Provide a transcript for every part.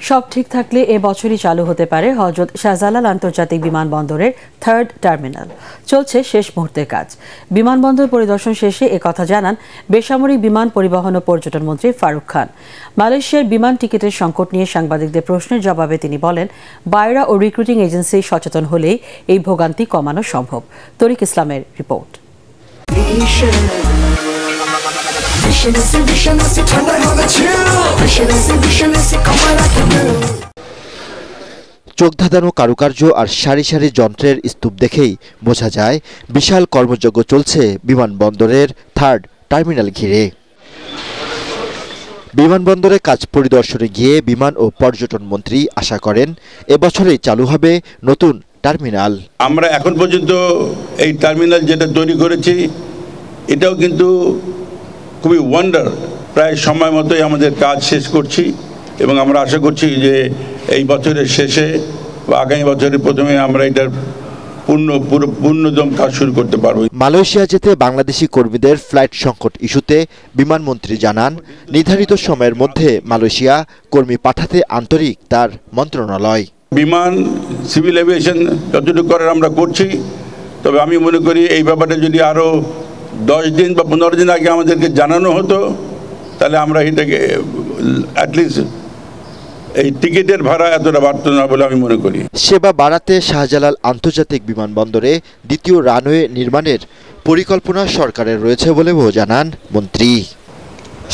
সব ঠিক থাকলে এ বছরই চালু হতে পারে হযরত শাহজালাল আন্তর্জাতিক বিমানবন্দরের থার্ড টার্মিনাল। চলছে শেষ মুহূর্তের কাজ। বিমানবন্দর পরিদর্শন শেষে একথা জানান বেসামরিক বিমান পরিবহন ও পর্যটন মন্ত্রী ফারুক খান। মালয়েশিয়ার বিমান টিকিটের সংকট নিয়ে সাংবাদিকদের প্রশ্নের জবাবে তিনি বলেন, বায়রা ও রিক্রুটিং এজেন্সি সচেতন হলেই এই ভোগান্তি কমানো সম্ভব। তরিক ইসলামের রিপোর্ট। চোখ ধাঁধানো কারুকার্য আর সারি সারি যন্ত্রের স্তূপ দেখেই বোঝা যায় বিশাল কর্মযজ্ঞ চলছে বিমানবন্দরের থার্ড টার্মিনাল ঘিরে। বিমানবন্দরে কাজ পরিদর্শনে গিয়ে বিমান ও পর্যটন মন্ত্রী আশা করেন এবছরেই চালু হবে নতুন টার্মিনাল। আমরা এখন পর্যন্ত এই টার্মিনাল যেটা তৈরি করেছি এটাও কিন্তু খুবই ওয়ান্ডার। প্রায় সময় মতোই আমাদের কাজ শেষ করছি এবং আমরা আশা করছি যে এই বছরের শেষে বা আগামী বছরের প্রথমে আমরা এটার পূর্ণদম কাজ শুরু করতে পারব। মালয়েশিয়া যেতে বাংলাদেশি কর্মীদের ফ্লাইট সংকট ইস্যুতে বিমানমন্ত্রী জানান, নির্ধারিত সময়ের মধ্যে মালয়েশিয়া কর্মী পাঠাতে আন্তরিক তার মন্ত্রণালয়। বিমান সিভিল এভিয়েশন যতটুকু করার আমরা করছি, তবে আমি মনে করি এই ব্যাপারে যদি আরও 10 দিন বা 15 দিন আগে আমাদেরকে জানানো হতো তাহলে আমরা এটাকে অ্যাটলিস্ট এই টিকিটের ভাড়া এতটা বাড়ত না বলে আমি মনে করি। সেবা বাড়াতে শাহজালাল আন্তর্জাতিক বিমানবন্দরে দ্বিতীয় রানওয়ে নির্মাণের পরিকল্পনা সরকারের রয়েছে বলেও জানান মন্ত্রী।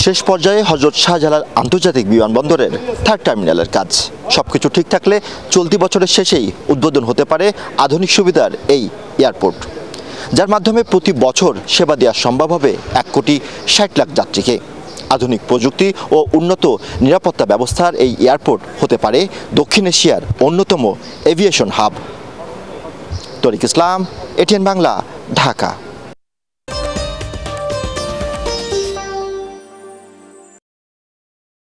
শেষ পর্যায়ে হযরত শাহজালাল আন্তর্জাতিক বিমানবন্দরের থার্ড টার্মিনালের কাজ। সবকিছু ঠিক থাকলে চলতি বছরের শেষেই উদ্বোধন হতে পারে আধুনিক সুবিধার এই এয়ারপোর্ট, যার মাধ্যমে প্রতি বছর সেবা দেওয়া সম্ভব হবে 1,60,00,000 যাত্রীকে। আধুনিক প্রযুক্তি ও উন্নত নিরাপত্তা ব্যবস্থার এই এয়ারপোর্ট হতে পারে দক্ষিণ এশিয়ার অন্যতম এভিয়েশন হাব। তরিক ইসলাম, এটিএন বাংলা, ঢাকা।